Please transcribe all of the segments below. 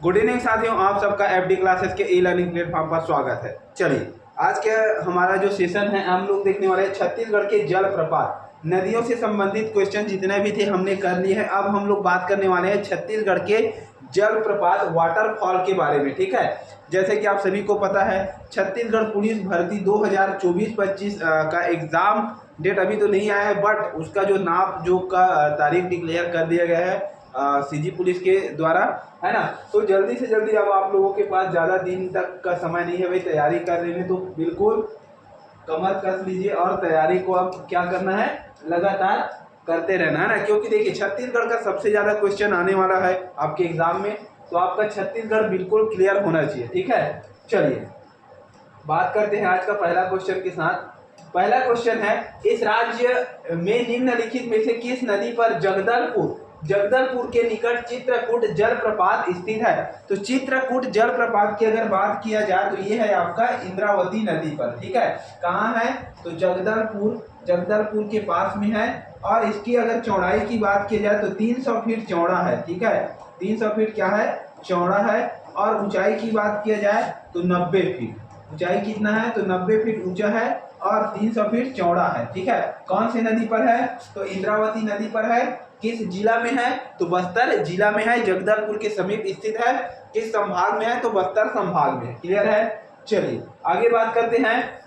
Good evening साथियों, आप सबका एफडी क्लासेस के ई लर्निंग प्लेटफॉर्म पर स्वागत है। चलिए, आज के हमारा जो सेशन है हम लोग देखने वाले हैं छत्तीसगढ़ के जलप्रपात, नदियों से संबंधित क्वेश्चन जितने भी थे हमने कर लिए हैं। अब हम लोग बात करने वाले हैं छत्तीसगढ़ के जलप्रपात वाटरफॉल के बारे में। ठीक है, जैसे कि आप सभी को पता है छत्तीसगढ़ पुलिस भर्ती 2024-25 का एग्जाम डेट अभी तो नहीं आया है, बट उसका जो नाम जो का तारीख डिक्लेयर कर दिया गया है सीजी पुलिस के द्वारा, है ना। तो जल्दी से जल्दी, अब आप लोगों के पास ज़्यादा दिन तक का समय नहीं है भाई तैयारी करने में, तो बिल्कुल कमर कस लीजिए और तैयारी को अब क्या करना है, लगातार करते रहना है ना। क्योंकि देखिए छत्तीसगढ़ का सबसे ज़्यादा क्वेश्चन आने वाला है आपके एग्जाम में, तो आपका छत्तीसगढ़ बिल्कुल क्लियर होना चाहिए। ठीक है, चलिए बात करते हैं आज का पहला क्वेश्चन के साथ। पहला क्वेश्चन है, इस राज्य में निम्नलिखित में से किस नदी पर जगदलपुर के निकट चित्रकूट जलप्रपात स्थित है। तो चित्रकूट जलप्रपात की अगर बात किया जाए तो ये है आपका इंद्रावती नदी पर। ठीक है, कहाँ है, तो जगदलपुर के पास में है। और इसकी अगर चौड़ाई की बात की जाए तो 300 फीट चौड़ा है। ठीक है, 300 फीट क्या है, चौड़ा है। और ऊंचाई की बात किया जाए तो 90 फीट, ऊंचाई कितना है, तो 90 फीट ऊंचा है और 300 फीट चौड़ा है। ठीक है, कौन सी नदी पर है, तो इंद्रावती नदी पर है। किस जिला में है, तो बस्तर जिला में है, जगदलपुर के समीप स्थित है। किस संभाग में है, तो बस्तर संभाग में। क्लियर है, चलिए आगे बात करते हैं।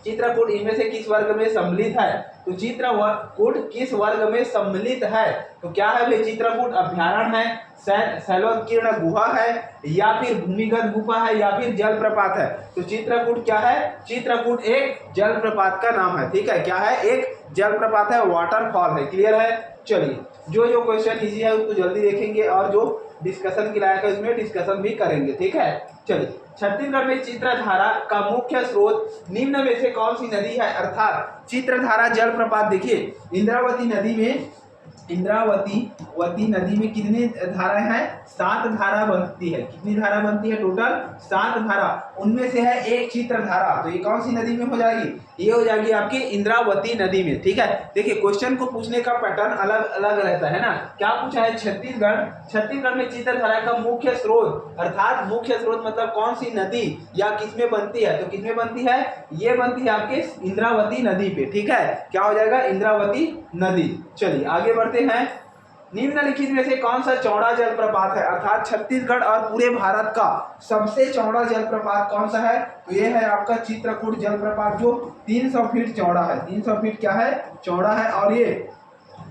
चित्रकूट इनमें से किस वर्ग में सम्मिलित है, तो चित्रकूट किस वर्ग में सम्मिलित है, तो क्या है भाई, चित्रकूट अभ्यारण्य है, शैलोत्कीर्ण गुहा है, या फिर भूमिगत गुफा है, या फिर जलप्रपात है। तो चित्रकूट क्या है, चित्रकूट एक जलप्रपात का नाम है। ठीक है, क्या है, एक जलप्रपात है, वाटरफॉल है। क्लियर है, चलिए जो क्वेश्चन इजी है उसको जल्दी देखेंगे और जो डिस्कशन की लायक है उसमें डिस्कशन भी करेंगे। ठीक है, चलिए छत्तीसगढ़ में चित्रधारा का मुख्य स्रोत निम्न में से कौन सी नदी है, अर्थात चित्रधारा जलप्रपात। देखिए इंद्रावती नदी में कितनी धाराएं हैं, 7 धारा बनती है। कितनी धारा बनती है, टोटल 7 धारा। उनमें से है एक चित्रधारा, तो ये कौन सी नदी में हो जाएगी, ये हो जाएगी आपकी इंद्रावती नदी में। ठीक है, देखिए क्वेश्चन को पूछने का पैटर्न अलग अलग रहता है ना। क्या पूछा है, छत्तीसगढ़ में चित्रधारा का मुख्य स्रोत, अर्थात मुख्य स्रोत मतलब कौन सी नदी या किसमें बनती है, तो किसमें बनती है, ये बनती है आपके इंद्रावती नदी पे। ठीक है, क्या हो जाएगा, इंद्रावती नदी। चलिए आगे बढ़ते हैं। निम्नलिखित में से कौन सा चौड़ा जलप्रपात है, अर्थात छत्तीसगढ़ और पूरे भारत का सबसे चौड़ा जलप्रपात कौन सा है, तो ये है आपका चित्रकूट जलप्रपात, जो 300 फीट चौड़ा है। 300 फीट क्या है, चौड़ा है। और ये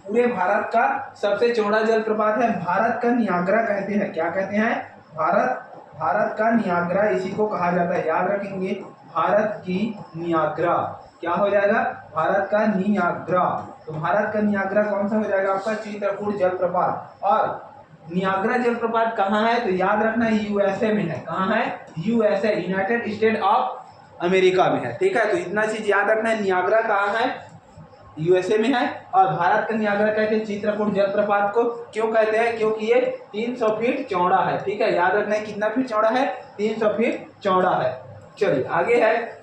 पूरे भारत का सबसे चौड़ा जलप्रपात है। भारत का नियाग्रा कहते हैं। क्या कहते हैं, भारत का नियाग्रा इसी को कहा जाता है। याद रखेंगे, भारत की नियाग्रा क्या हो जाएगा, भारत का नियाग्रा। तो भारत का नियाग्रा कौन सा हो जाएगा आपका, चित्रकूट जलप्रपात। और नियाग्रा जलप्रपात कहाँ है, तो याद रखना यूएसए में है। कहाँ है, USA, United state of America में है। ठीक है, तो इतना चीज याद रखना है, नियाग्रा कहाँ है, यूएसए में है। और भारत का नियाग्रा कहते हैं चित्रकूट जलप्रपात को। क्यों कहते हैं, क्योंकि ये 300 फीट चौड़ा है। ठीक है, याद रखना है कितना फीट चौड़ा है, 300 फीट चौड़ा है। चलिए आगे है,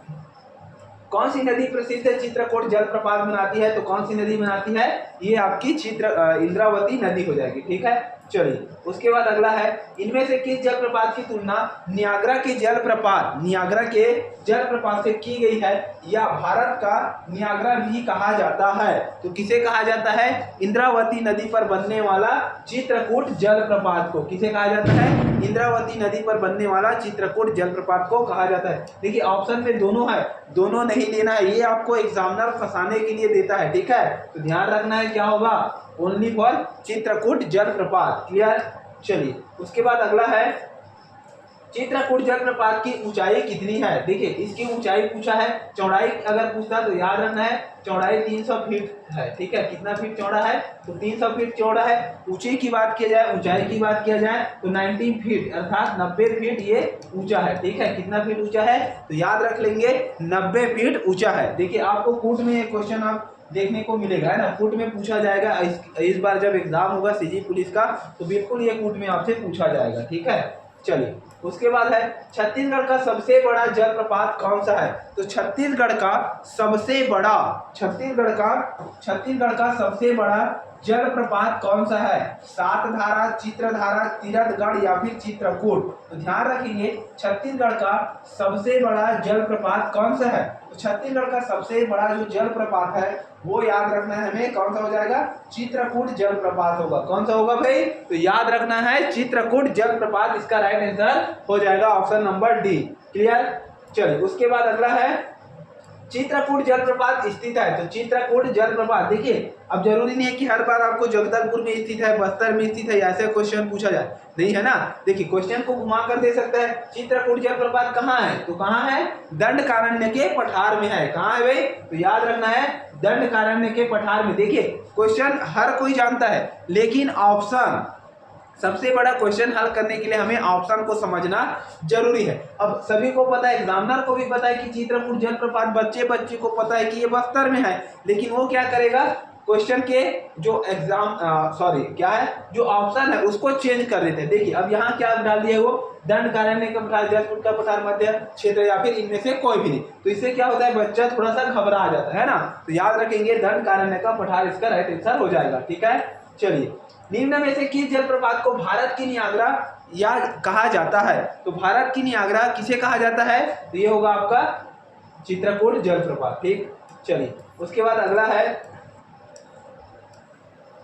कौन सी नदी प्रसिद्ध चित्रकूट जलप्रपात बनाती है, तो कौन सी नदी बनाती है, ये आपकी इंद्रावती नदी हो जाएगी। ठीक है, चलिए उसके बाद अगला है, इनमें से किस जलप्रपात की तुलना नियाग्रा के जलप्रपात से की गई है, या भारत का नियाग्रा भी कहा जाता है। तो किसे कहा जाता है, इंद्रावती नदी पर बनने वाला चित्रकूट जलप्रपात को किसे कहा जाता है, इंद्रावती नदी पर बनने वाला चित्रकूट जलप्रपात को कहा जाता है। देखिए ऑप्शन में दोनों है, दोनों नहीं लेना है, ये आपको एग्जामिनर फंसाने के लिए देता है। ठीक है, तो ध्यान रखना है क्या होगा, ओनली फॉर चित्रकूट जलप्रपात। क्लियर, चलिए उसके बाद अगला है, चित्रकूट जलप्रपात की ऊंचाई कितनी है। देखिए इसकी ऊंचाई पूछा है, चौड़ाई अगर पूछता तो याद रखना है चौड़ाई 300 फीट है। ठीक है, कितना फीट चौड़ा है, तो 300 फीट चौड़ा है। ऊंचाई की बात किया जाए तो 19 फीट अर्थात 90 फीट ये ऊंचा है। ठीक है, कितना फीट ऊंचा है, तो याद रख लेंगे 90 फीट ऊंचा है। देखिए आपको कूट में एक क्वेश्चन आप देखने को मिलेगा, है ना, कूट में पूछा जाएगा। इस बार जब एग्जाम होगा सीजी पुलिस का तो बिल्कुल ये कूट में आपसे पूछा जाएगा। ठीक है, चलिए उसके बाद है, छत्तीसगढ़ का सबसे बड़ा जलप्रपात कौन सा है, तो छत्तीसगढ़ का सबसे बड़ा जलप्रपात कौन सा है? सातधारा, चित्रधारा, तीरथगढ़ या फिर चित्रकूट? तो ध्यान रखेंगे छत्तीसगढ़ का सबसे बड़ा जलप्रपात कौन सा है? तो छत्तीसगढ़ का सबसे बड़ा जो जलप्रपात है वो याद रखना है हमें, कौन सा हो जाएगा? चित्रकूट जलप्रपात होगा। कौन सा होगा भाई? तो याद रखना है चित्रकूट जलप्रपात, इसका राइट आंसर हो जाएगा ऑप्शन नंबर डी। क्लियर? चलिए उसके बाद अगला है चित्रकूट जलप्रपात स्थित है। तो चित्रकूट जलप्रपात देखिए, अब जरूरी नहीं है कि हर बार आपको जगदलपुर में स्थित है, बस्तर में स्थित है, ऐसे क्वेश्चन पूछा जाए, नहीं है ना। देखिए क्वेश्चन को घुमा कर दे सकता है। चित्रकूट जलप्रपात कहाँ है? तो कहाँ है? दंडकारण्य के पठार में है। कहाँ है भाई? तो याद रखना है दंडकारण्य के पठार में। देखिए क्वेश्चन हर कोई जानता है, लेकिन ऑप्शन, सबसे बड़ा क्वेश्चन हल करने के लिए हमें ऑप्शन को समझना जरूरी है। अब सभी को पता है, एग्जामिनर को भी पता है कि चित्रकूट जलप्रपात, बच्चे को पता है कि ये बस्तर में है, लेकिन वो क्या करेगा? क्वेश्चन के जो क्या है, जो ऑप्शन है उसको चेंज कर देते हैं। देखिए अब यहाँ क्या डाल दिया है वो, दंडकारण्य का पठार, जलकूट का पठार, मध्य क्षेत्र या फिर इनमें से कोई भी नहीं। तो इससे क्या होता है, बच्चा थोड़ा सा घबरा जाता है ना। तो याद रखेंगे दंडकारण्य का पठार इसका राइट आंसर हो जाएगा। ठीक है, चलिए निम्न में से किस जलप्रपात को भारत की नियाग्रा या कहा जाता है? तो भारत की नियाग्रा किसे कहा जाता है? तो ये होगा आपका चित्रकूट जलप्रपात। ठीक, चलिए उसके बाद अगला है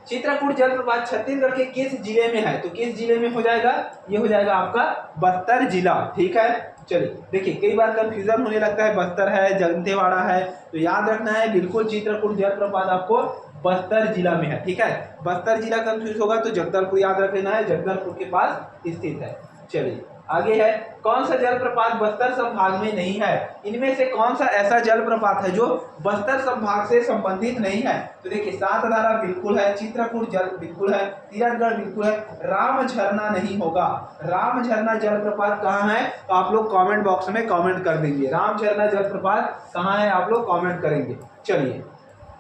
चित्रकूट जलप्रपात छत्तीसगढ़ के किस जिले में है? तो किस जिले में हो जाएगा? ये हो जाएगा आपका बस्तर जिला। ठीक है, चलिए देखिए कई बार कंफ्यूजन होने लगता है, बस्तर है, दंतेवाड़ा है, तो याद रखना है बिल्कुल चित्रकूट जलप्रपात आपको बस्तर जिला में है। ठीक है, बस्तर जिला कंफ्यूज होगा तो जगदलपुर याद रख लेना है, जगदलपुर के पास स्थित है। चलिए आगे है, कौन सा जलप्रपात बस्तर संभाग में नहीं है? इनमें से कौन सा ऐसा जलप्रपात है जो बस्तर संभाग से संबंधित नहीं है? तो देखिए सातधारा बिल्कुल है, चित्रकूट जल बिल्कुल है, तीरथगढ़ बिल्कुल है, राम झरना नहीं होगा। राम झरना जलप्रपात कहाँ है? तो आप लोग कमेंट बॉक्स में कमेंट कर देंगे, राम झरना जलप्रपात कहाँ है आप लोग कमेंट करेंगे। चलिए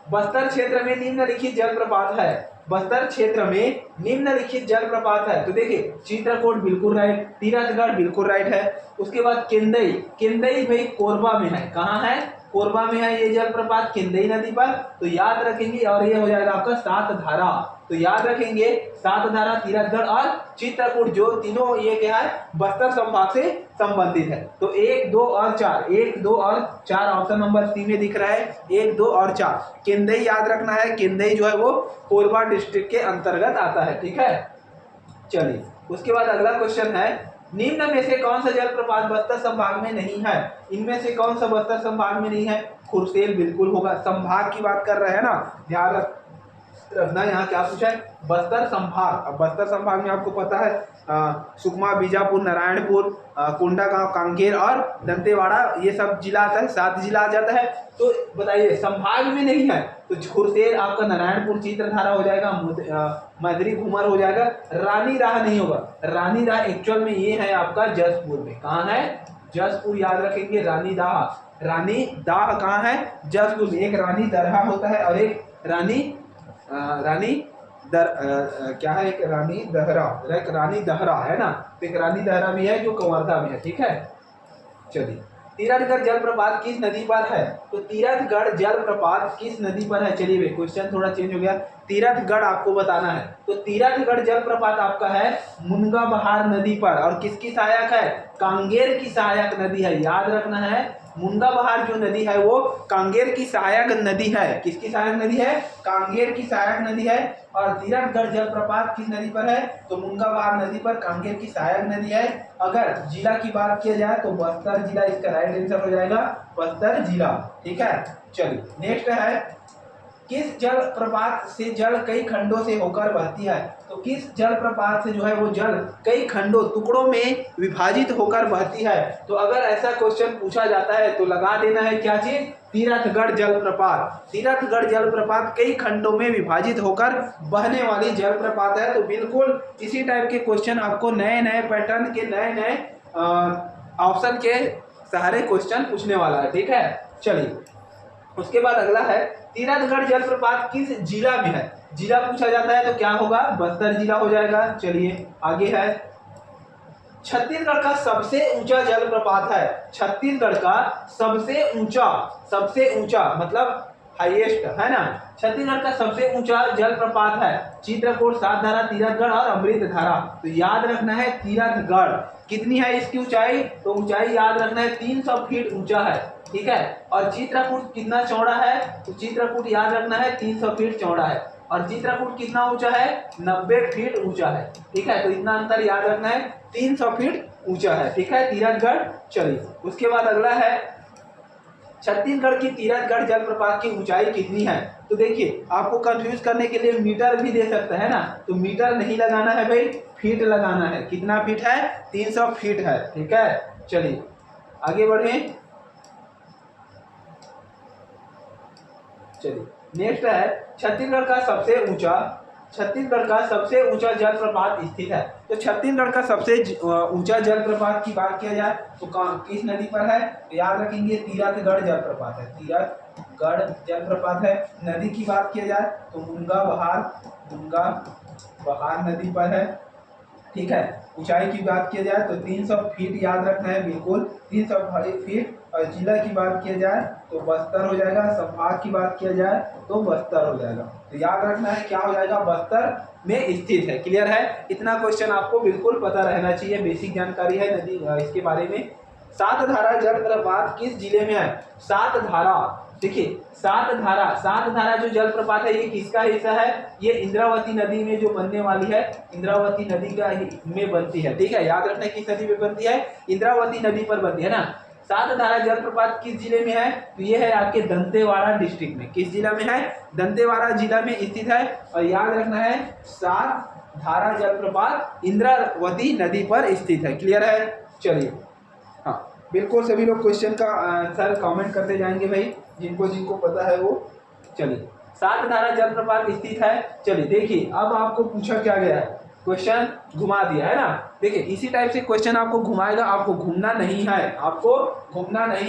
बस्तर क्षेत्र में निम्नलिखित जलप्रपात है, बस्तर क्षेत्र में निम्नलिखित जलप्रपात है। तो देखिए चित्रकूट बिल्कुल राइट, तीरथगढ़ बिल्कुल राइट है। उसके बाद केंदई, केंदई भाई कोरबा में है। कहाँ है? कोरबा में है ये जलप्रपात केंदई नदी पर। तो याद रखेंगे, और ये हो जाएगा आपका सातधारा। तो याद रखेंगे सातधारा, तीरथगढ़ और चित्रकूट, जो तीनों ये क्या है, बस्तर संभाग से संबंधित है। तो 1, 2 और 4, 1, 2 और 4 ऑप्शन नंबर सी में दिख रहा है, 1, 2 और 4। केंदई याद रखना है, केंदई जो है वो कोरबा डिस्ट्रिक्ट के अंतर्गत आता है। ठीक है, चलिए उसके बाद अगला क्वेश्चन है, निम्न में से कौन सा जलप्रपात बस्तर संभाग में नहीं है? इनमें से कौन सा बस्तर संभाग में नहीं है? खुरसेल बिल्कुल होगा, संभाग की बात कर रहे हैं ना, ध्यान रखना। यहाँ क्या पूछा है? बस्तर संभाग। अब बस्तर संभाग में आपको पता है सुकमा, बीजापुर, नारायणपुर, कोंडागांव, कांकेर और दंतेवाड़ा, ये सब जिला आता है, 7 जिला आ जाता है। तो बताइए संभाग में नहीं है तो खुरसेल आपका नारायणपुर, चित्रधारा हो जाएगा, मदरी घूमर हो जाएगा, रानी राह नहीं होगा। रानी राह एक्चुअल में ये है आपका जसपुर में। कहाँ है? जसपुर याद रखेंगे, रानी दाह, रानी दाह कहाँ है? जसपुर में। एक रानी दरहा होता है और एक रानी क्या है, एक रानी दहरा, एक रानी दहरा है ना, तो एक रानी दहरा भी है जो कवर्धा में है। ठीक है, चलिए तीरथगढ़ जलप्रपात किस नदी पर है? तो तीरथगढ़ जलप्रपात किस नदी पर है? चलिए क्वेश्चन थोड़ा चेंज हो गया, तीरथगढ़ आपको बताना है। तो तीरथगढ़ जलप्रपात आपका है मुनगाबहार नदी पर, और किसकी सहायक है? कांगेर की सहायक नदी है। याद रखना है मुनगाबहार जो नदी है वो कांगेर की सहायक नदी है। किसकी सहायक नदी है? कांगेर की सहायक नदी है। और तीरथगढ़ जलप्रपात किस नदी पर है? तो मुनगाबहार नदी पर, कांगेर की सहायक नदी है। अगर जिला की बात किया जाए तो बस्तर जिला इसका राइट आंसर हो जाएगा, बस्तर जिला। ठीक है, चलिए नेक्स्ट है, किस जल प्रपात से जल कई खंडों से होकर बहती है? तो किस जल प्रपात से जो है वो जल कई खंडों, टुकड़ों में विभाजित होकर बहती है? तो अगर ऐसा क्वेश्चन पूछा जाता है तो लगा देना है क्या चीज? तीरथगढ़ जलप्रपात। तीरथगढ़ जलप्रपात कई खंडों में विभाजित होकर बहने वाली जलप्रपात है। तो बिल्कुल इसी टाइप के क्वेश्चन आपको नए नए पैटर्न के नए ऑप्शन के सहारे क्वेश्चन पूछने वाला है। ठीक है, चलिए उसके बाद अगला है, तीरथगढ़ जलप्रपात किस जिला में है? जिला पूछा जाता है तो क्या होगा? बस्तर जिला हो जाएगा। चलिए आगे है, छत्तीसगढ़ का सबसे ऊंचा जलप्रपात है। छत्तीसगढ़ का सबसे ऊंचा मतलब हाईएस्ट, है ना। छत्तीसगढ़ का सबसे ऊंचा जलप्रपात है चित्रकूट, सातधारा, तीरथगढ़ और अमृतधारा। तो याद रखना है तीरथगढ़ कितनी है इसकी ऊंचाई, तो ऊंचाई याद रखना है 300 फीट ऊंचा है, ठीक है। और चित्रकूट कितना चौड़ा है, तो चित्रकूट याद रखना है 300 फीट चौड़ा है। और चित्रकूट कितना ऊंचा है, 90 फीट ऊंचा है, ठीक है। तो इतना अंतर याद रखना है, 300 फीट ऊंचा है, ठीक है, तीरथगढ़। चलिए उसके बाद अगला है छत्तीसगढ़ की तीरथगढ़ जलप्रपात की ऊंचाई कितनी है। तो देखिए आपको कंफ्यूज करने के लिए मीटर भी दे सकता है ना, तो मीटर नहीं लगाना है भाई, फीट लगाना है। कितना फीट है, 300 फीट है, ठीक है। चलिए आगे बढ़े। चलिए नेक्स्ट है छत्तीसगढ़ का सबसे ऊंचा जलप्रपात स्थित है। तो छत्तीसगढ़ का सबसे ऊंचा जलप्रपात की बात किया जाए तो किस नदी पर है, तो याद रखेंगे तीरथगढ़ जलप्रपात है, तीरथगढ़ जलप्रपात है। नदी की बात किया जाए तो मुंगा बहार नदी पर है, ठीक है। ऊंचाई की बात किया जाए तो 300 फीट याद रखना है, बिल्कुल 300 फीट। और जिला की बात किया जाए तो बस्तर हो जाएगा, संभाग की बात किया जाए तो बस्तर हो जाएगा। तो याद रखना है क्या हो जाएगा, बस्तर में स्थित है। क्लियर है, इतना क्वेश्चन आपको बिल्कुल पता रहना चाहिए, बेसिक जानकारी है नदी इसके बारे में। सातधारा जलप्रपात किस जिले में है, सातधारा, देखिए सातधारा जो जलप्रपात है ये किसका हिस्सा है, ये इंद्रावती नदी में जो बनने वाली है, इंद्रावती नदी का में बनती है, ठीक है। याद रखना है किस नदी में बनती है, इंद्रावती नदी पर बनती है ना। सातधारा जलप्रपात किस जिले में है, तो ये है आपके दंतेवाड़ा डिस्ट्रिक्ट में। किस जिला में है, दंतेवाड़ा जिला में स्थित है। और याद रखना है सातधारा जलप्रपात इंद्रावती नदी पर स्थित है। क्लियर है, चलिए हाँ बिल्कुल सभी लोग क्वेश्चन का आंसर कमेंट करते जाएंगे भाई, जिनको पता है वो। चलिए सातधारा जलप्रपात स्थित है। चलिए देखिए अब आपको पूछा क्या गया है, क्वेश्चन घुमा दिया है ना। देखिए इसी टाइप से क्वेश्चन आपको घुमाएगा, आपको घूमना नहीं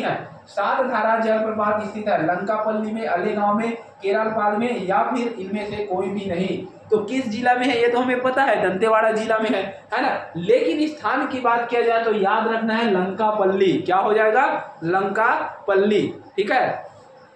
है। सातधारा जलप्रपात स्थित है लंकापल्ली में, अलेगांव में, केरलपाल में या फिर इनमें से कोई भी नहीं। तो किस जिला में है ये तो हमें पता है, दंतेवाड़ा जिला में है ना। लेकिन स्थान की बात किया जाए तो याद रखना है लंकापल्ली। क्या हो जाएगा, लंकापल्ली, ठीक है।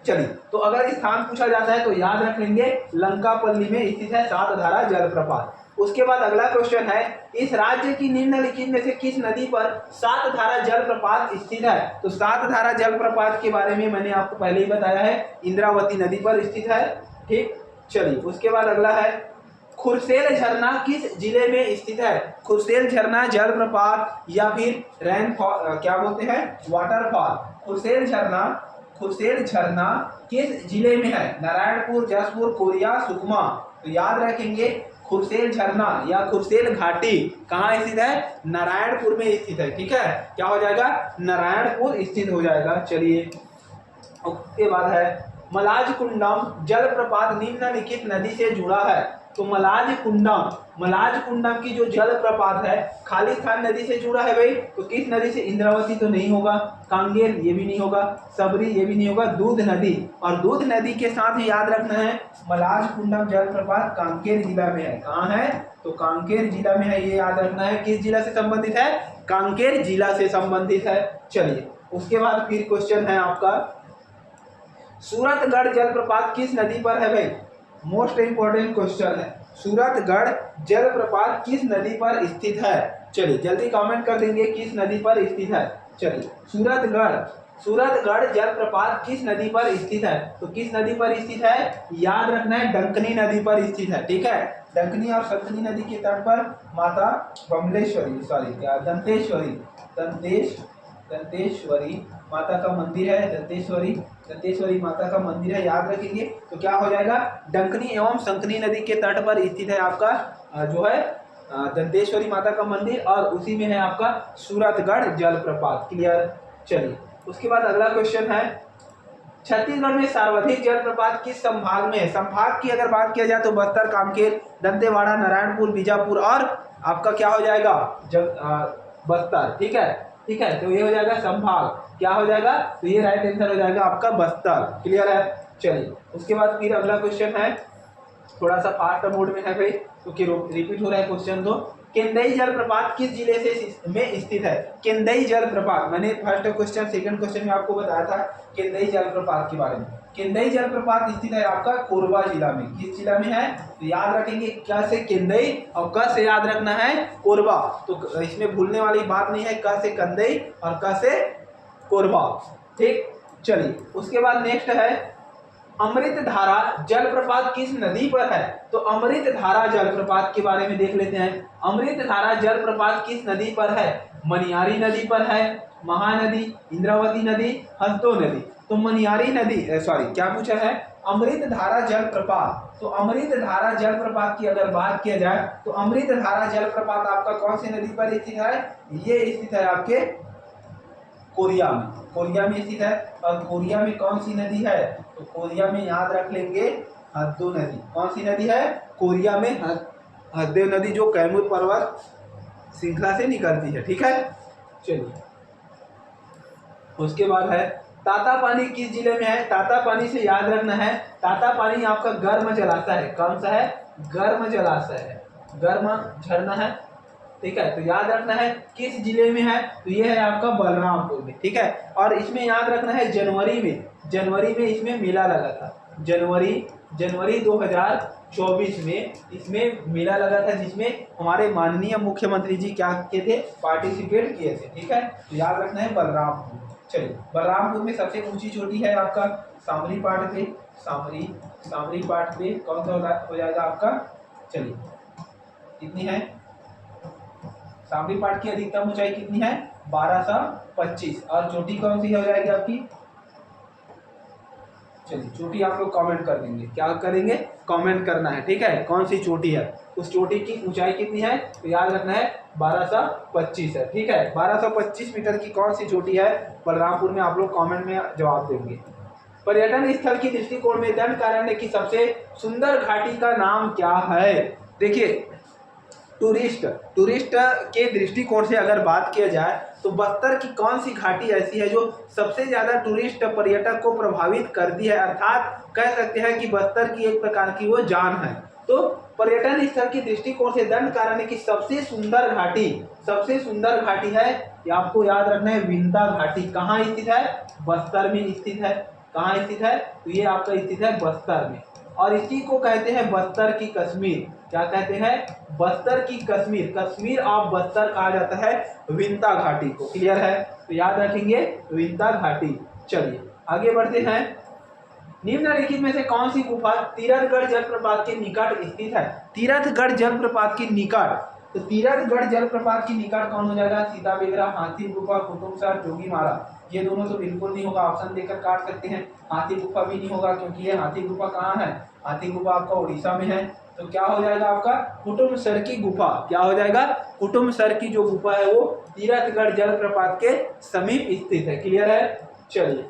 चलिए तो अगर स्थान पूछा जाता है तो याद रख लेंगे लंकापल्ली में स्थित है सातधारा जलप्रपात। उसके बाद अगला क्वेश्चन है, इस राज्य की निम्नलिखित में से किस नदी पर सातधारा जलप्रपात स्थित है। तो सातधारा जलप्रपात के बारे में मैंने आपको पहले ही बताया है, इंद्रावती नदी पर स्थित है, ठीक। चलिए उसके बाद अगला है, खुरसेल झरना किस जिले में स्थित है। खुरसेल झरना जलप्रपात या फिर रेनफॉल क्या बोलते हैं, वाटरफॉल। खुरसेल झरना किस जिले में है, नारायणपुर, जसपुर, कोरिया, सुकमा। तो याद रखेंगे खुरसेल झरना या खुरसेल घाटी कहाँ स्थित है, नारायणपुर में स्थित है, ठीक है। क्या हो जाएगा, नारायणपुर स्थित हो जाएगा। चलिए उसके बाद है, मलाज कुंडम जलप्रपात निम्नलिखित नदी से जुड़ा है। तो मलाज कुंडम की जो जलप्रपात है खालिस्तान नदी से जुड़ा है भाई। तो किस नदी से, इंद्रावती तो नहीं होगा, कांगेर ये भी नहीं होगा, सबरी ये भी नहीं होगा, दूध नदी। और दूध नदी के साथ ही याद रखना है मलाज कुंडम जलप्रपात कांकेर जिला में है। कहाँ है, तो कांकेर जिला में है, ये याद रखना है। किस जिला से संबंधित है, कांकेर जिला से संबंधित है। चलिए उसके बाद फिर क्वेश्चन है आपका, सूरतगढ़ जलप्रपात किस नदी पर है भाई, मोस्ट इंपोर्टेंट क्वेश्चन है। सूरतगढ़ जलप्रपात किस नदी पर स्थित है। चलिए जल्दी कमेंट कर देंगे किस नदी पर स्थित है। चलिए सूरतगढ़ जलप्रपात किस नदी पर स्थित है। तो किस नदी पर स्थित है, याद रखना है डंकनी नदी पर स्थित है, ठीक है। डंकनी और सतनी नदी के तट पर माता दंतेश्वरी माता का मंदिर है, दंतेश्वरी माता का मंदिर है, याद रखेंगे। तो क्या हो जाएगा, डंकनी एवं संकनी नदी के तट पर स्थित है आपका जो है दंतेश्वरी माता का मंदिर, और उसी में है आपका सूरतगढ़ जलप्रपात। क्लियर, चलिए उसके बाद अगला क्वेश्चन है, छत्तीसगढ़ में सर्वाधिक जलप्रपात किस संभाग में है। संभाग की अगर बात किया जाए तो बस्तर, कांकेर, दंतेवाड़ा, नारायणपुर, बीजापुर और आपका क्या हो जाएगा, बस्तर, ठीक है। तो ये हो जाएगा संभाग, क्या हो जाएगा, तो ये राइट आंसर हो जाएगा आपका बस्तर। क्लियर है, चलिए उसके बाद फिर अगला क्वेश्चन है, थोड़ा सा फास्ट मोड में है भाई क्योंकि रिपीट हो रहा है क्वेश्चन। तो केंदई जलप्रपात किस जिले से में स्थित है। केंदई जलप्रपात, मैंने फर्स्ट क्वेश्चन सेकंड क्वेश्चन में आपको बताया था केंदई जलप्रपात के बारे में। केंदई जलप्रपात स्थित है आपका कोरबा जिला में। किस जिला में है? तो याद रखेंगे क से केंदई और क से याद रखना है कोरबा। तो इसमें भूलने वाली बात नहीं है, क से कंदई और क से कोरबा। ठीक, चलिए उसके बाद नेक्स्ट है अमृतधारा जलप्रपात किस नदी पर है? तो अमृतधारा जलप्रपात के बारे में देख लेते हैं। अमृतधारा जलप्रपात किस नदी पर है? मनियारी नदी पर है, महानदी, इंद्रावती नदी, हसदो नदी। तो मनियारी नदी, सॉरी क्या पूछा है? अमृतधारा जलप्रपात। तो अमृतधारा जलप्रपात की अगर बात किया जाए तो अमृतधारा जलप्रपात आपका कौन सी नदी पर स्थित है? ये स्थित है आपके कोरिया में। कोरिया में स्थित है। और कोरिया में कौन सी नदी है? तो कोरिया में याद रख लेंगे हसदो नदी। कौन सी नदी है? कोरिया में हसदो नदी, जो कैमूर पर्वत श्रृंखला से निकलती है। ठीक है, चलिए उसके बाद है तातापानी किस जिले में है? तातापानी से याद रखना है, तातापानी आपका गर्म जलाशय है। कौन सा है? गर्म जलाशय है, गर्म झरना है। ठीक है, तो याद रखना है किस जिले में है? तो ये है आपका बलरामपुर में। ठीक है, और इसमें याद रखना है जनवरी में इसमें मेला लगा था। जनवरी 2024 में इसमें मेला लगा था, जिसमें हमारे माननीय मुख्यमंत्री जी क्या किए थे? पार्टिसिपेट किए थे। ठीक है, तो याद रखना है बलरामपुर। चलिए, बलरामपुर में सबसे ऊंची चोटी है आपका सामरी पाठ पे। सामरी पाठ पे कौन सा हो जाएगा आपका? चलिए कितनी है? सामरी पाठ की अधिकतम ऊंचाई कितनी है? 1225। और चोटी कौन सी हो जाएगी आपकी? चलिए चोटी आप लोग कमेंट कर देंगे। क्या करेंगे? कमेंट करना है। ठीक है, कौन सी चोटी है, उस चोटी की ऊंचाई कितनी है? तो याद रखना है 1225 है। ठीक है, 1225 मीटर की कौन सी चोटी है बलरामपुर में? आप लोग कमेंट में जवाब देंगे। पर्यटन स्थल की दृष्टिकोण में दंडकारण्य की सबसे सुंदर घाटी का नाम क्या है? देखिए, टूरिस्ट के दृष्टिकोण से अगर बात किया जाए तो बस्तर की कौन सी घाटी ऐसी है जो सबसे ज्यादा टूरिस्ट पर्यटक को प्रभावित करती है? अर्थात कह सकते हैं कि बस्तर की एक प्रकार की वो जान है। तो पर्यटन स्थल की दृष्टिकोण से दंडकारण्य की सबसे सुंदर घाटी है, ये आपको याद रखना है, विंता घाटी। कहाँ स्थित है? बस्तर में स्थित है। कहाँ स्थित है? तो ये आपका स्थित है बस्तर में। और इसी को कहते हैं बस्तर की कश्मीर। क्या कहते हैं? बस्तर की कश्मीर। कश्मीर ऑफ बस्तर कहा जाता है विंता घाटी को। क्लियर है? तो याद रखेंगे विंता घाटी। चलिए आगे बढ़ते हैं। निम्नलिखित में से कौन सी गुफा तीरथगढ़ जलप्रपात के निकट स्थित है? तीरथगढ़ जलप्रपात के निकट, तो तीरथगढ़ जलप्रपात के निकट कौन हो जाएगा? सीता बेगरा, हाथी गुफा, कुतुबसर, जोगीमारा। ये दोनों तो बिल्कुल नहीं होगा, ऑप्शन देकर काट सकते हैं। हाथी गुफा भी नहीं होगा, क्योंकि ये हाथी गुफा कहाँ है? हाथी गुफा आपका उड़ीसा में है। तो क्या हो जाएगा आपका? कुटुम्बसर की गुफा। क्या हो जाएगा? कुटुम्बसर की जो गुफा है वो तीरथगढ़ जलप्रपात के समीप स्थित है। क्लियर है? चलिए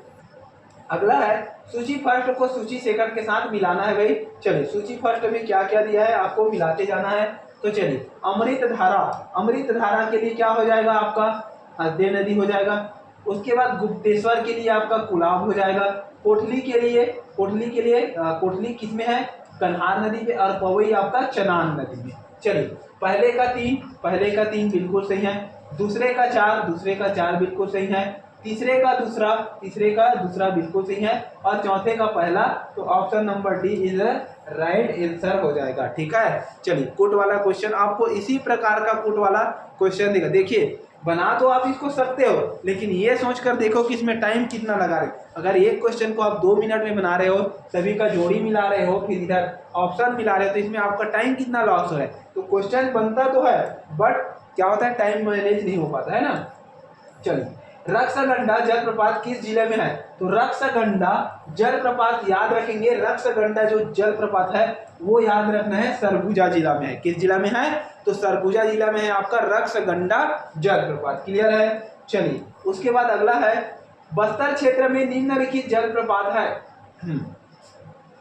अगला है सूची फर्स्ट को सूची सेकंड के साथ मिलाना है भाई। चलिए सूची फर्स्ट में क्या क्या दिया है आपको मिलाते जाना है। तो चलिए अमृतधारा के लिए क्या हो जाएगा आपका? हसदेव नदी हो जाएगा। उसके बाद गुप्तेश्वर के लिए आपका कुलाब हो जाएगा। कोटली के लिए कोटली किसमें है? कन्हार नदी पे। और पवई आपका चनान नदी में। चलिए पहले का तीन बिल्कुल सही है। दूसरे का चार बिल्कुल सही है। तीसरे का दूसरा बिल्कुल सही है। और चौथे का पहला। तो option number D is right answer हो जाएगा। ठीक है, चलिए कोट वाला क्वेश्चन आपको इसी प्रकार का कोट वाला क्वेश्चन देगा। देखिए बना तो आप इसको सकते हो, लेकिन ये सोचकर देखो कि इसमें टाइम कितना लगा रहे। अगर एक क्वेश्चन को आप 2 मिनट में बना रहे हो, सभी का जोड़ी मिला रहे हो, फिर इधर ऑप्शन मिला रहे हो, तो इसमें आपका टाइम कितना लॉस हो रहा है। तो क्वेश्चन बनता तो है, बट क्या होता है, टाइम मैनेज नहीं हो पाता है ना। चलिए रक्सगंडा जलप्रपात किस जिले में है? तो रक्सगंडा जलप्रपात याद रखेंगे, रक्सगंडा जो जलप्रपात है वो याद रखना है सरगुजा जिला में है। किस जिला में है? तो सरगुजा जिला में है आपका रक्सगंडा जलप्रपात। क्लियर है? चलिए उसके बाद अगला है बस्तर क्षेत्र में निम्नलिखित जलप्रपात है।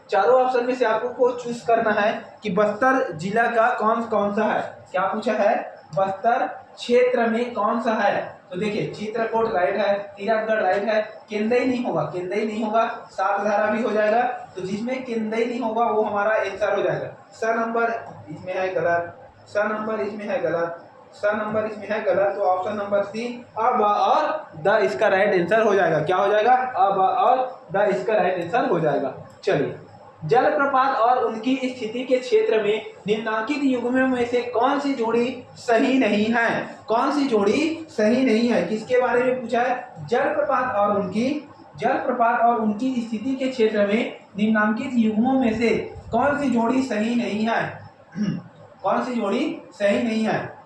चारों ऑप्शन में से आपको चूज करना है कि बस्तर जिला का कौन सा है। क्या पूछा है? बस्तर क्षेत्र में कौन सा है? तो देखिए चित्रकूट राइट है, तीरथगढ़ राइट है, केंदई नहीं होगा, सातधारा भी हो जाएगा। तो जिसमें केंदई नहीं होगा वो हमारा आंसर हो जाएगा। स नंबर इसमें है गलत, स नंबर इसमें है गलत, तो ऑप्शन नंबर सी अ ब और द इसका राइट आंसर हो जाएगा। क्या हो जाएगा? अ ब और द इसका राइट आंसर हो जाएगा। चलिए, जलप्रपात और उनकी स्थिति के क्षेत्र में निम्नलिखित युग्मों में से कौन सी जोड़ी सही नहीं है? कौन सी जोड़ी सही नहीं है? किसके बारे में पूछा है? जलप्रपात और उनकी स्थिति के क्षेत्र में निम्नलिखित युग्मों में से कौन सी जोड़ी सही नहीं है? कौन सी जोड़ी सही नहीं है?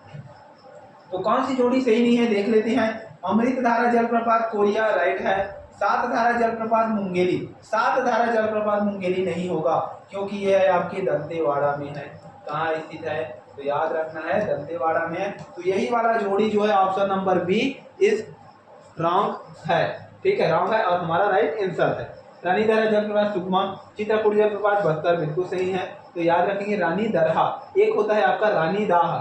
तो कौन सी जोड़ी सही नहीं है देख लेते हैं। अमृतधारा जलप्रपात कोरिया राइट है। सातधारा जलप्रपात मुंगेली, सातधारा जलप्रपात मुंगेली नहीं होगा क्योंकि यह आपके दंतेवाड़ा में है। कहाँ स्थित है? तो याद रखना है दंतेवाड़ा में है। तो यही वाला जोड़ी जो है option number B is wrong है। ठीक है, रॉन्ग है और हमारा राइट आंसर है। रानीधारा जलप्रपात सुकमा, चित्रकूट जलप्रपात बस्तर बिल्कुल सही है। तो याद रखेंगे रानी दरहा, एक होता है आपका रानी दाह,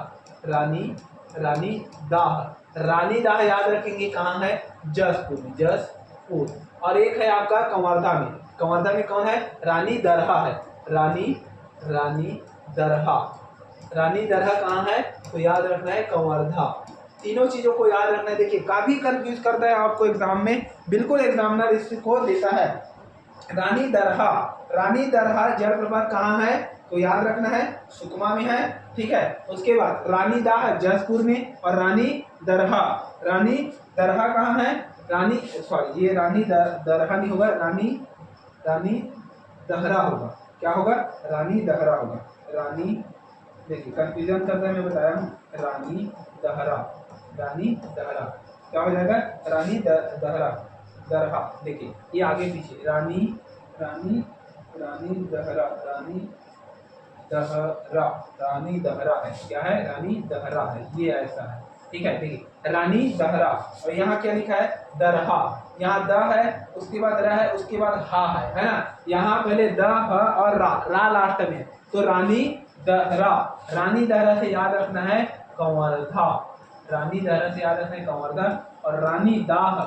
रानी दाह याद रखेंगे कहाँ है? जसपुर में, जसपुर। और एक है आपका कंवर्धा में, कंवर्धा में कौन है? रानी दरहा है, रानी दरहा कहाँ है? तो याद रखना है कंवर्धा। तीनों चीजों को याद रखना है। देखिए काफी कंफ्यूज करता है आपको एग्जाम में, बिल्कुल एग्जामिनर इसको देता है। रानी दरहा जलप्रपात कहाँ है? तो याद रखना है सुकमा में है। ठीक है, उसके बाद रानी दाह जसपुर में और रानी दरहा कहाँ है? ये रानी दरहा नहीं होगा, रानी दहरा होगा। क्या होगा? रानी दहरा होगा। रानी, देखिए कंफ्यूजन करता है, मैं बताया हूँ। रानी दहरा क्या हो जाएगा? रानी दरहा। देखिए ये आगे पीछे रानी दहरा है। क्या है? रानी दहरा है, ये ऐसा है। ठीक है, देखिए रानी दहरा और यहाँ क्या लिखा है? दरहा। यहाँ द है, उसके बाद र है, उसके बाद हा है ना? यहाँ पहले द ह और रा लास्ट में, तो रानी दहरा से याद रखना है कंवर्धा। रानी दहरा से याद रखना है कंवर्धा। और रानी दाह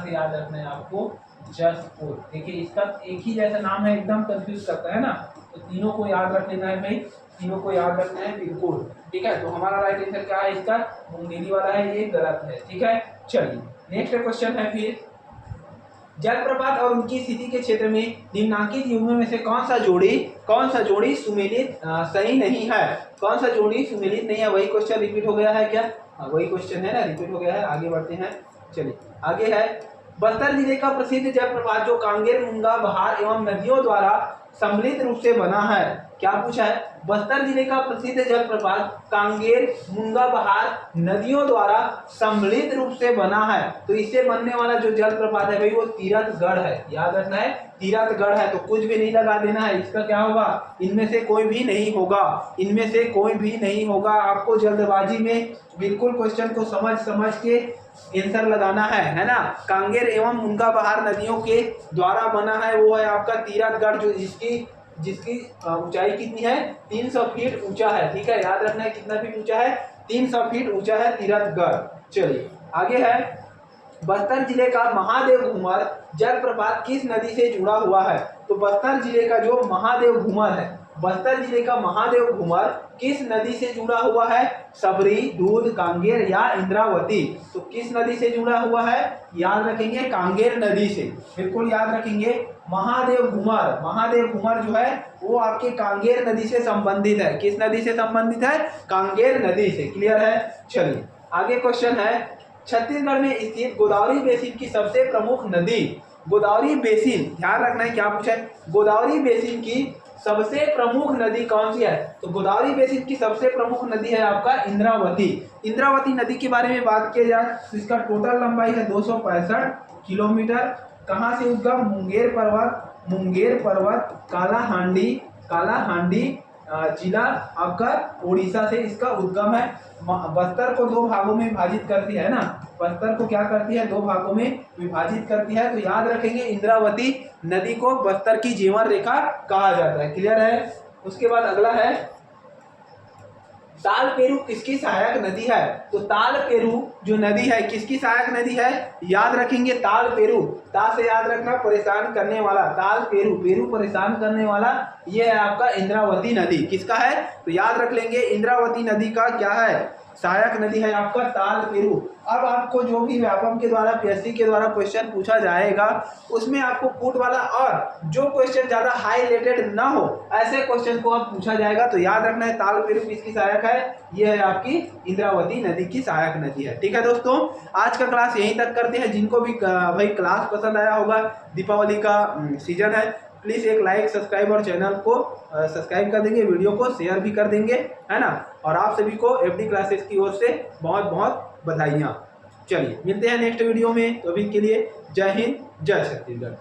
से याद रखना है आपको जसपुर। देखिए इसका एक ही जैसा नाम है, एकदम कंफ्यूज करता है ना, तो तीनों को याद रख लेना है भाई, तीनों को याद रखना है बिल्कुल। ठीक है, तो हमारा राइट आंसर क्या है? इसका मुंगेली वाला है, ये गलत है। ठीक है, चलिए नेक्स्ट क्वेश्चन है फिर, जलप्रपात और उनकी स्थिति के क्षेत्र में निम्नलिखित युग्मों में से कौन सा जोड़ी सुमेलित सही नहीं है? कौन सा जोड़ी सुमेलित नहीं है? वही क्वेश्चन रिपीट हो गया है क्या? वही क्वेश्चन है ना, रिपीट हो गया है। आगे बढ़ते हैं। चलिए आगे है, बस्तर जिले का प्रसिद्ध जलप्रपात जो कांगेर, मुंगा, बहार एवं नदियों द्वारा सम्मिलित रूप से बना है। क्या पूछा है? बस्तर जिले का प्रसिद्ध जलप्रपात कांगेर, मुंगा, बहार नदियों द्वारा सम्मिलित रूप से बना है। तो इससे बनने वाला जो जलप्रपात है भाई वो तीरथगढ़ है। याद रखना है तीरथगढ़ है, तो कुछ भी नहीं लगा देना है। इसका क्या होगा? इनमें से कोई भी नहीं होगा। आपको जल्दबाजी में बिल्कुल क्वेश्चन को समझ के आंसर लगाना है ना। कांगेर एवं मुंगा बहार नदियों के द्वारा बना है वो है आपका तीरथगढ़, जो जिसकी ऊंचाई कितनी है? 300 फीट ऊंचा है। ठीक है, याद रखना है कितना फीट ऊंचा है? 300 फीट ऊंचा है तीरथगढ़। चलिए आगे है, बस्तर जिले का महादेव घूमर जलप्रपात किस नदी से जुड़ा हुआ है? तो बस्तर जिले का जो महादेव घूमर है, बस्तर जिले का महादेव घूमर किस नदी से जुड़ा हुआ है? सबरी, दूध, कांगेर या इंद्रावती। तो किस नदी से जुड़ा हुआ है? याद रखेंगे कांगेर नदी से, बिल्कुल याद रखेंगे। महादेव घूमर जो है वो आपके कांगेर नदी से संबंधित है। किस नदी से संबंधित है? कांगेर नदी से। क्लियर है? चलिए आगे क्वेश्चन है, छत्तीसगढ़ में स्थित गोदावरी बेसिन की सबसे प्रमुख नदी, गोदावरी बेसिन, ध्यान रखना है क्या पूछा है? गोदावरी बेसिन की सबसे प्रमुख नदी कौन सी है? तो गोदावरी बेसिन की सबसे प्रमुख नदी है आपका इंद्रावती। इंद्रावती नदी के बारे में बात किया जाए तो इसका टोटल लंबाई है 265 किलोमीटर। कहाँ से उद्गम? मुंगेर पर्वत कालाहांडी जिला आपका उड़ीसा से इसका उद्गम है। बस्तर को दो भागों में विभाजित करती है ना, बस्तर को क्या करती है? दो भागों में विभाजित करती है। तो याद रखेंगे इंद्रावती नदी को बस्तर की जीवन रेखा कहा जाता है। क्लियर है? उसके बाद अगला है, तालपेरू किसकी सहायक नदी है? तो तालपेरू जो नदी है किसकी सहायक नदी है? याद रखेंगे तालपेरू, ता से याद रखना, परेशान करने वाला, तालपेरू, पेरू परेशान करने वाला, ये है आपका इंद्रावती नदी। किसका है? तो याद रख लेंगे इंद्रावती नदी का क्या है? सहायक नदी है आपका तालपेरू। अब आपको जो भी व्यापम के द्वारा पीएससी के द्वारा क्वेश्चन पूछा जाएगा उसमें आपको पुट वाला और जो क्वेश्चन ज्यादा हाईलाइटेड ना हो ऐसे क्वेश्चन को अब पूछा जाएगा। तो याद रखना है तालपेरू किसकी सहायक है? ये है आपकी इंद्रावती नदी की सहायक नदी है। ठीक है दोस्तों, आज का क्लास यहीं तक करते हैं। जिनको भी भाई क्लास पसंद आया होगा, दीपावली का सीजन है, प्लीज़ एक लाइक सब्सक्राइब और चैनल को सब्सक्राइब कर देंगे, वीडियो को शेयर भी कर देंगे, है ना। और आप सभी को एफडी क्लासेस की ओर से बहुत बहुत बधाइयाँ। चलिए मिलते हैं नेक्स्ट वीडियो में, तो अभी के लिए जय हिंद, जय छत्तीसगढ़।